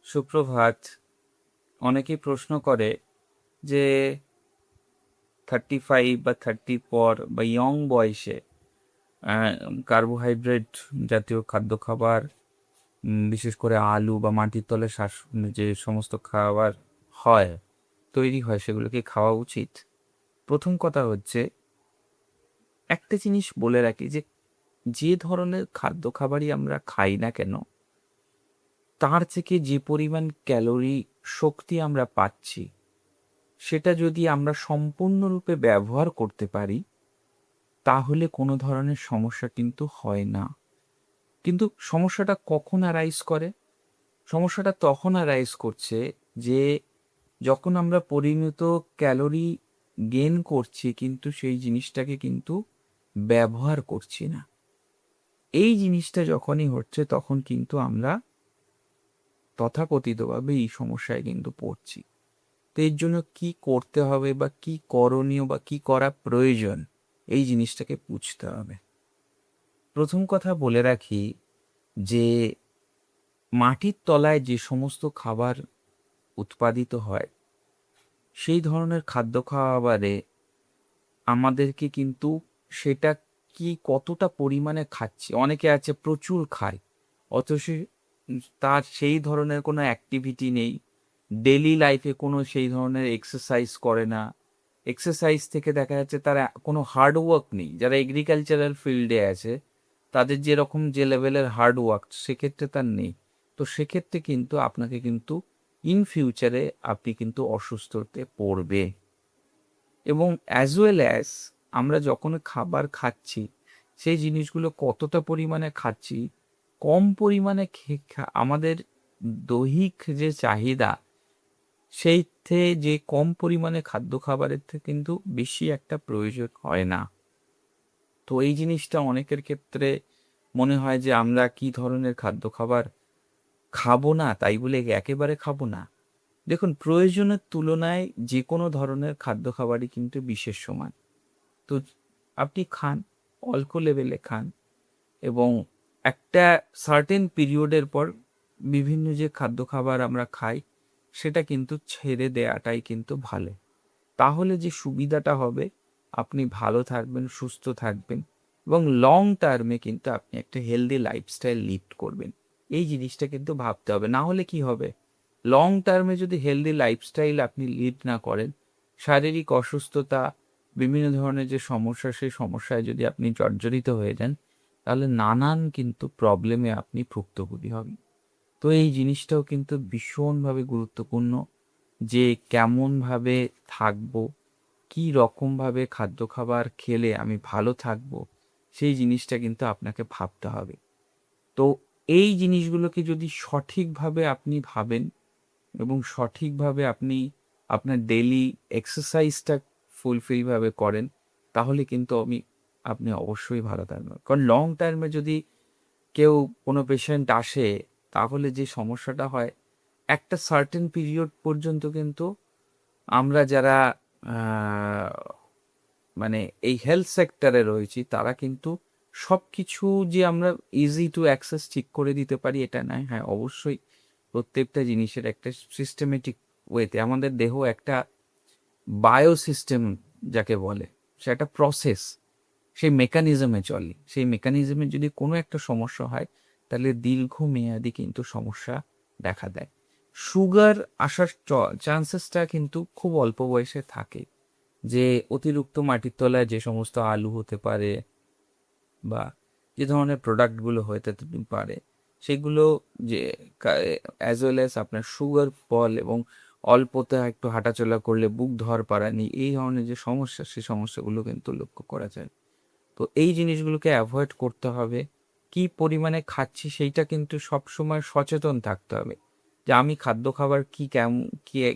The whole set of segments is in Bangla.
সুপ্রভাত। অনেকেই প্রশ্ন করে যে 35 বা 30 পর বা ইয়ং বয়সে কার্বোহাইড্রেট জাতীয় খাদ্য খাবার, বিশেষ করে আলু বা মাটির তলে যে সমস্ত খাবার হয় তৈরি হয়, সেগুলো কি খাওয়া উচিত? প্রথম কথা হচ্ছে, একটা জিনিস বলে রাখি যে যে ধরনের খাদ্য খাবারই আমরা খাই না কেন, তার থেকে যে পরিমাণ ক্যালোরি শক্তি আমরা পাচ্ছি, সেটা যদি আমরা সম্পূর্ণরূপে ব্যবহার করতে পারি, তাহলে কোনো ধরনের সমস্যা কিন্তু হয় না। কিন্তু সমস্যাটা কখন অ্যারাইজ করে? সমস্যাটা তখন অ্যারাইজ করছে যে যখন আমরা পরিমিত ক্যালোরি গেইন করছি, কিন্তু সেই জিনিসটাকে কিন্তু ব্যবহার করছি না। এই জিনিসটা যখনই হচ্ছে, তখন কিন্তু আমরা তথাকথিতভাবে এই সমস্যায় কিন্তু পড়ছি। তো এর জন্য কি করতে হবে বা কি করণীয় বা কি করা প্রয়োজন, এই জিনিসটাকে বুঝতে হবে। প্রথম কথা বলে রাখি যে মাটির তলায় যে সমস্ত খাবার উৎপাদিত হয়, সেই ধরনের খাদ্য খাবারে আমাদেরকে কিন্তু সেটা কি কতটা পরিমাণে খাচ্ছি, অনেকে আছে প্রচুর খায়, অথচ তার সেই ধরনের কোনো অ্যাক্টিভিটি নেই, ডেলি লাইফে কোনো সেই ধরনের এক্সারসাইজ করে না। এক্সারসাইজ থেকে দেখা যাচ্ছে তার কোনো হার্ড ওয়ার্ক নেই। যারা এগ্রিকালচারাল ফিল্ডে আছে, তাদের যেরকম যে লেভেলের হার্ড ওয়ার্ক, সেক্ষেত্রে তার নেই। তো সেক্ষেত্রে কিন্তু আপনাকে কিন্তু ইন ফিউচারে আপনি কিন্তু অসুস্থ হতে পড়বে। এবং অ্যাজ ওয়েল অ্যাজ আমরা যখন খাবার খাচ্ছি, সেই জিনিসগুলো কতটা পরিমাণে খাচ্ছি, কম পরিমাণে আমাদের দৈহিক যে চাহিদা, সেইতে যে কম পরিমাণে খাদ্য খাবারের থেকে কিন্তু বেশি একটা প্রয়োজন হয় না। তো এই জিনিসটা অনেকের ক্ষেত্রে মনে হয় যে আমরা কি ধরনের খাদ্য খাবার খাবো না, তাই বলে একেবারে খাবো না। দেখুন, প্রয়োজনের তুলনায় যে কোনো ধরনের খাদ্য খাবারই কিন্তু বিশেষ সমান। তো আপনি খান, অল্প লেভেলে খান, এবং একটা সার্টেন পিরিয়ডের পর বিভিন্ন যে খাদ্য খাবার আমরা খাই, সেটা কিন্তু ছেড়ে দেওয়াটাই কিন্তু ভালো। তাহলে যে সুবিধাটা হবে, আপনি ভালো থাকবেন, সুস্থ থাকবেন, এবং লং টার্মে কিন্তু আপনি একটা হেলদি লাইফস্টাইল লিড করবেন। এই জিনিসটা কিন্তু ভাবতে হবে। না হলে কি হবে, লং টার্মে যদি হেলদি লাইফস্টাইল আপনি লিড না করেন, শারীরিক অসুস্থতা, বিভিন্ন ধরনের যে সমস্যা, সেই সমস্যায় যদি আপনি জর্জরিত হয়ে যান, তাহলে নানান কিন্তু প্রবলেমে আপনি ভুক্তভোগী হবেন। তো এই জিনিসটাও কিন্তু ভীষণভাবে গুরুত্বপূর্ণ যে কেমনভাবে থাকবো, কি রকমভাবে খাদ্য খাবার খেলে আমি ভালো থাকবো, সেই জিনিসটা কিন্তু আপনাকে ভাবতে হবে। তো এই জিনিসগুলোকে যদি সঠিকভাবে আপনি ভাবেন এবং সঠিকভাবে আপনি আপনার ডেইলি এক্সারসাইজটা ফুলফিলভাবে করেন, তাহলে কিন্তু আপনি অবশ্যই ভালো থাকবেন। কারণ লং টার্মে যদি কেউ কোনো পেশেন্ট আসে, তাহলে যে সমস্যাটা হয়, একটা সার্টেন পিরিয়ড পর্যন্ত কিন্তু আমরা যারা আহ, মানে এই হেলথ সেক্টরে রয়েছি, তারা কিন্তু সব কিছু যে আমরা ইজি টু অ্যাক্সেস ঠিক করে দিতে পারি, এটা নয়। হ্যাঁ, অবশ্যই প্রত্যেকটা জিনিসের একটা সিস্টেমেটিক ওয়েতে, আমাদের দেহ একটা বায়ো সিস্টেম যাকে বলে, সে একটা প্রসেস, সেই মেকানিজমে চলে। সেই মেকানিজমে যদি কোনো একটা সমস্যা হয়, তাহলে দীর্ঘমেয়াদী কিন্তু সমস্যা দেখা দেয়। সুগার আসার চান্সেসটা কিন্তু খুব অল্প বয়সে থাকে, যে অতিরিক্ত মাটির তলায় যে সমস্ত আলু হতে পারে বা যে ধরনের প্রোডাক্টগুলো হতে পারে, সেগুলো যে অ্যাজ ওয়েল অ্যাজ আপনার সুগার ফল এবং অল্পতে একটু হাঁটাচলা করলে বুক ধরপাড়ানি, এই ধরনের যে সমস্যা, সেই সমস্যাগুলো কিন্তু লক্ষ্য করা যায়। তো এই জিনিসগুলোকে অ্যাভয়েড করতে হবে। কি পরিমাণে খাচ্ছি, সেইটা কিন্তু সবসময় সচেতন থাকতে হবে যে আমি খাদ্য খাবার কি কেমন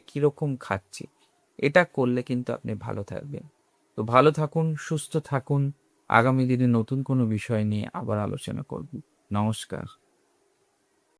কীরকম খাচ্ছি। এটা করলে কিন্তু আপনি ভালো থাকবেন। তো ভালো থাকুন, সুস্থ থাকুন। আগামী দিনে নতুন কোনো বিষয় নিয়ে আবার আলোচনা করব। নমস্কার।